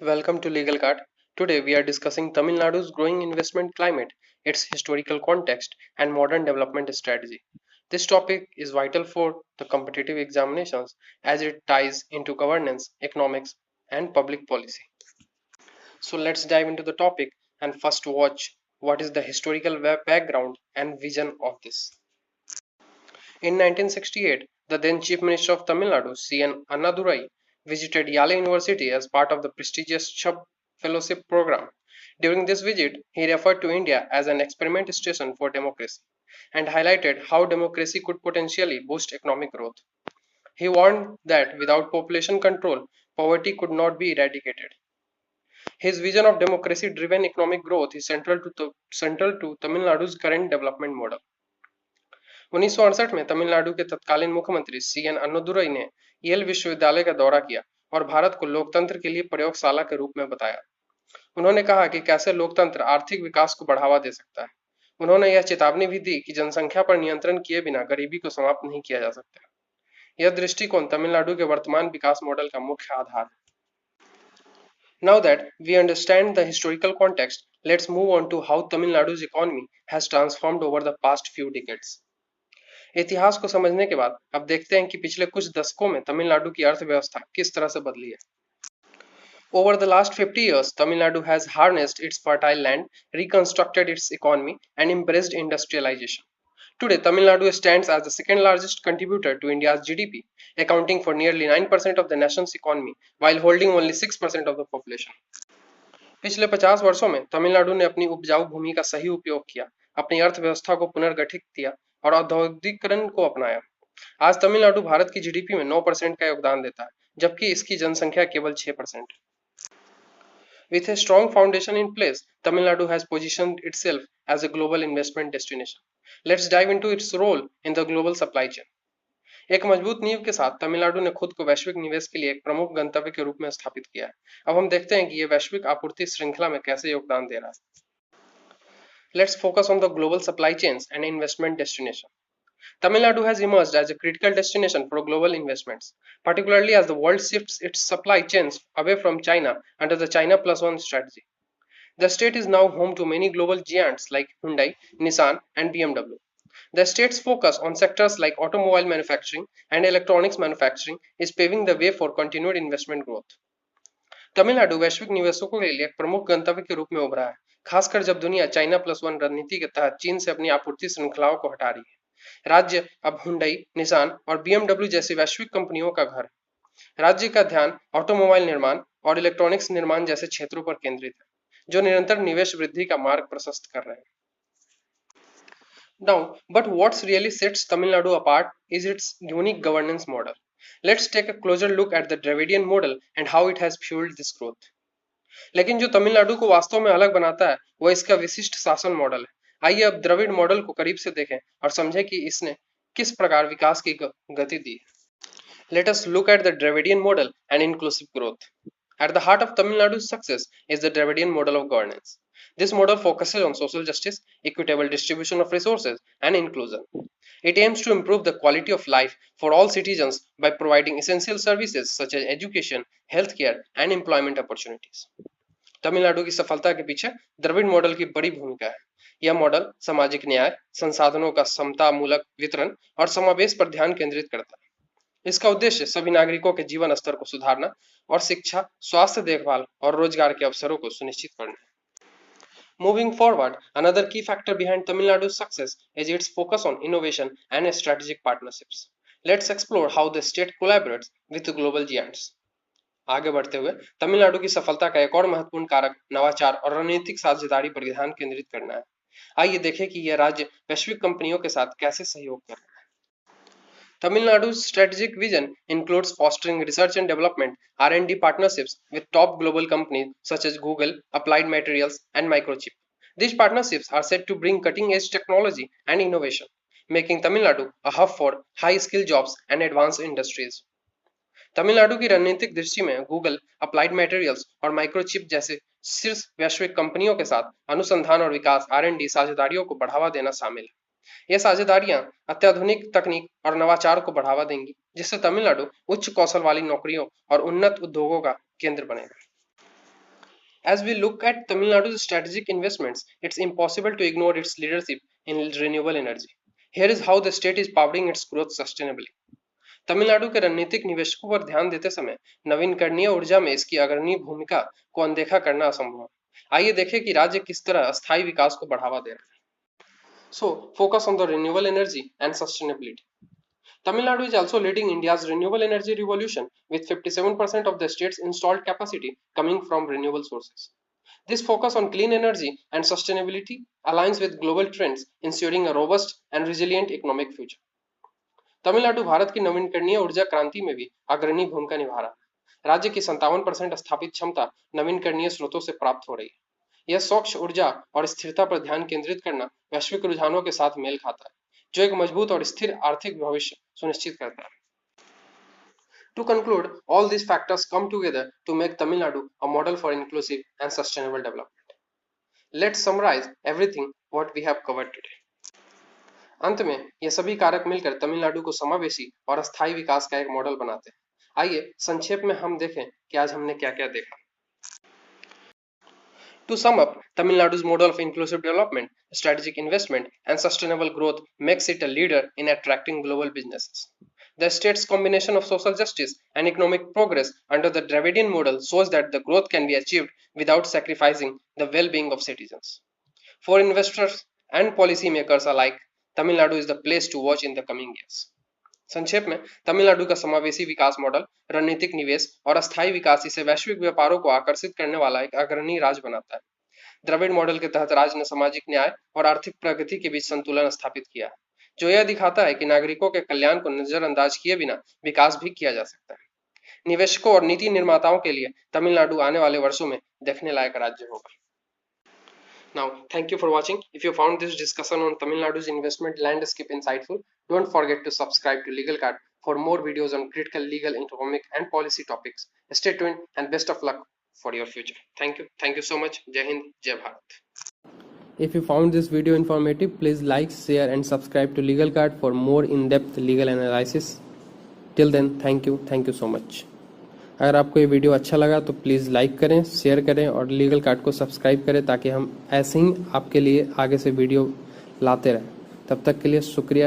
Welcome to Legal Card. Today we are discussing Tamil Nadu's growing investment climate, its historical context, and modern development strategy. This topic is vital for the competitive examinations as it ties into governance, economics, and public policy. So let's dive into the topic and first watch what is the historical background and vision of this. In 1968, the then Chief Minister of Tamil Nadu, C.N. Annadurai, visited Yale University as part of the prestigious Chubb Fellowship Program. During this visit, he referred to India as an experiment station for democracy and highlighted how democracy could potentially boost economic growth. He warned that without population control, poverty could not be eradicated. His vision of democracy driven economic growth is central to Tamil Nadu's current development model. 1968 में तमिलनाडु के तत्कालीन मुख्यमंत्री CN. Annadurai ने L विश्वविद्यालय का दौरा किया और भारत को लोकतंत्र के लिए प्रयोगशाला के रूप में बताया। उन्होंने कहा कि कैसे लोकतंत्र आर्थिक विकास को बढ़ावा दे सकता है। उन्होंने यह चेतावनी भी दी कि जनसंख्या पर नियंत्रण किए बिना गरीबी को समाप्त नहीं किया जा सकता। यह दृष्टिकोण तमिलनाडु के वर्तमान विकास मॉडल का मुख्य आधार है। Now that we understand the historical context, let's move on to how Tamil Nadu's economy has transformed over the past few decades. इतिहास को समझने के बाद अब देखते हैं कि पिछले कुछ दशकों में तमिलनाडु की अर्थव्यवस्था किस तरह से बदली है। Over the last 50 years, Tamil Nadu has harnessed its fertile land, reconstructed its economy, and embraced industrialization. Today, Tamil Nadu stands as the second largest contributor to India's GDP, accounting for nearly 9% of the nation's economy, while holding only 6% of the population. पिछले 50 वर्षों में तमिलनाडु ने अपनी उपजाऊ भूमि का सही उपयोग किया, अपनी अर्थव्यवस्था को पुनर्गठित किया और औद्योगिकरण को अपनाया। आज तमिलनाडु भारत की जीडीपी में 9% का योगदान देता है, जबकि इसकी जनसंख्या केवल 6%। With a strong foundation in place, Tamil Nadu has positioned itself as a global investment destination. Let's dive into its role in the global supply chain. एक मजबूत नींव के साथ तमिलनाडु ने खुद को वैश्विक निवेश के लिए एक प्रमुख गंतव्य के रूप में स्थापित किया है। अब हम देखते हैं कि यह वैश्विक आपूर्ति श्रृंखला में कैसे योगदान दे रहा है। Let's focus on the global supply chains and investment destination. Tamil Nadu has emerged as a critical destination for global investments, particularly as the world shifts its supply chains away from China under the China Plus One strategy. The state is now home to many global giants like Hyundai, Nissan, and BMW. The state's focus on sectors like automobile manufacturing and electronics manufacturing is paving the way for continued investment growth. Tamil Nadu वैश्विक निवेशकों के लिए एक प्रमुख गंतव्य के रूप में उभरा है, खासकर जब दुनिया चाइना प्लस वन रणनीति के तहत चीन से अपनी आपूर्ति श्रृंखलाओं को हटा रही है। राज्य अब हुंडई, निसान और बीएमडब्ल्यू जैसी वैश्विक कंपनियों का घर है। राज्य का ध्यान ऑटोमोबाइल निर्माण और इलेक्ट्रॉनिक्स निर्माण जैसे क्षेत्रों पर केंद्रित है, जो निरंतर निवेश वृद्धि का मार्ग प्रशस्त कर रहे हैं। Now, but what really sets Tamil Nadu apart is its unique governance model. Let's take a closer look at the Dravidian model and how it has fueled this growth. लेकिन जो तमिलनाडु को वास्तव में अलग बनाता है वो इसका विशिष्ट शासन मॉडल है। आइए अब द्रविड़ मॉडल को करीब से देखें और समझें कि इसने किस प्रकार विकास की गति दी। Let us look at the Dravidian model and inclusive growth. At the heart of Tamil Nadu's success is the Dravidian model of governance. This model focuses on social justice, equitable distribution of resources, and inclusion. It aims to improve the quality of life for all citizens by providing essential services such as education, healthcare, and employment opportunities. Tamil Nadu की सफलता के पीछे Dravid model की बड़ी भूमिका है। यह model सामाजिक न्याय, संसाधनों का समतामूलक वितरण और समावेश पर ध्यान केंद्रित करता है। इसका उद्देश्य सभी नागरिकों के जीवन स्तर को सुधारना और शिक्षा, स्वास्थ्य देखभाल और रोजगार के अवसरों को सुनिश्चित करना है। Moving forward, another key factor behind Tamil Nadu's success is its focus on innovation and strategic partnerships. Let's explore how the state collaborates with the global giants. आगे बढ़ते हुए तमिलनाडु की सफलता का एक और महत्वपूर्ण कारक नवाचार और रणनीतिक साझेदारी पर ध्यान केंद्रित करना है। आइए देखें कि यह राज्य वैश्विक कंपनियों के साथ कैसे सहयोग कर रहा है। Tamil Nadu's strategic vision includes fostering research and development (R&D) partnerships with top global companies such as Google, Applied Materials, and Microchip. These partnerships are set to bring cutting-edge technology and innovation, making Tamil Nadu a hub for high-skill jobs and advanced industries. Tamil Nadu की रणनीतिक दृष्टि में Google, applied materials और microchip जैसे शीर्ष वैश्विक कंपनियों के साथ अनुसंधान और विकास (R&D) साझेदारियों को बढ़ावा देना शामिल है। ये साझेदारियां अत्याधुनिक तकनीक और नवाचार को बढ़ावा देंगी, जिससे तमिलनाडु उच्च कौशल वाली नौकरियों और उन्नत उद्योगों का केंद्र बनेगा। As we look at Tamil Nadu's strategic investments, it's impossible to ignore its leadership in renewable energy. Here is how the state is powering its growth sustainably. Tamil Nadu के रणनीतिक निवेशकों पर ध्यान देते समय नवीनकरणीय ऊर्जा में इसकी अग्रणी भूमिका को अनदेखा करना असंभव है। आइए देखें कि राज्य किस तरह अस्थायी विकास को बढ़ावा दे रहा है। So, focus on the renewable energy and sustainability. Tamil Nadu is also leading India's renewable energy revolution with 57% of the state's installed capacity coming from renewable sources. This focus on clean energy and sustainability aligns with global trends, ensuring a robust and resilient economic future. Tamil Nadu Bharat की नवीनकरणीय ऊर्जा क्रांति में भी अग्रणी भूमिका निभा रहा है। राज्य की 57% स्थापित क्षमता नवीनकरणीय स्रोतों से प्राप्त हो रही है। यह स्वच्छ ऊर्जा और स्थिरता पर ध्यान केंद्रित करना वैश्विक रुझानों के साथ मेल खाता है, जो एक मजबूत और स्थिर आर्थिक भविष्य सुनिश्चित करता है। To conclude, all these factors come together to make Tamil Nadu a model for inclusive and sustainable development. Let's summarize everything what we have covered today. अंत में ये सभी कारक मिलकर तमिलनाडु को समावेशी और अस्थायी विकास का एक मॉडल बनाते हैं। आइए संक्षेप में हम देखें कि आज हमने क्या क्या देखा। To sum up, Tamil Nadu's model of inclusive development, strategic investment, and sustainable growth makes it a leader in attracting global businesses. The state's combination of social justice and economic progress under the Dravidian model shows that the growth can be achieved without sacrificing the well-being of citizens. For investors and policymakers alike, Tamil Nadu is the place to watch in the coming years. संक्षेप में तमिलनाडु का समावेशी विकास model, रणनीतिक निवेश और अस्थायी विकास इसे वैश्विक व्यापारों को आकर्षित करने वाला एक अग्रणी राज्य बनाता है। द्रविड़ मॉडल के तहत राज्य ने सामाजिक न्याय और आर्थिक प्रगति के बीच संतुलन स्थापित किया, जो यह दिखाता है कि नागरिकों के कल्याण को नजरअंदाज किए बिना विकास भी किया जा सकता है। निवेशकों और नीति निर्माताओं के लिए तमिलनाडु आने वाले वर्षों में देखने लायक राज्य होगा। Now, thank you for watching. If you found this discussion on Tamil Nadu's investment landscape insightful, don't forget to subscribe to Legal Card for more videos on critical legal, economic, and policy topics. Stay tuned and best of luck for your future. Thank you. Thank you so much. Jai Hind, Jai Bharat. If you found this video informative, please like, share, and subscribe to Legal Card for more in-depth legal analysis. Till then, thank you. Thank you so much. अगर आपको ये video अच्छा लगा तो please like करें, share करें और legal card को सब्सक्राइब करें ताकि हम ऐसे ही आपके लिए आगे से वीडियो लाते रहें। तब तक के लिए शुक्रिया।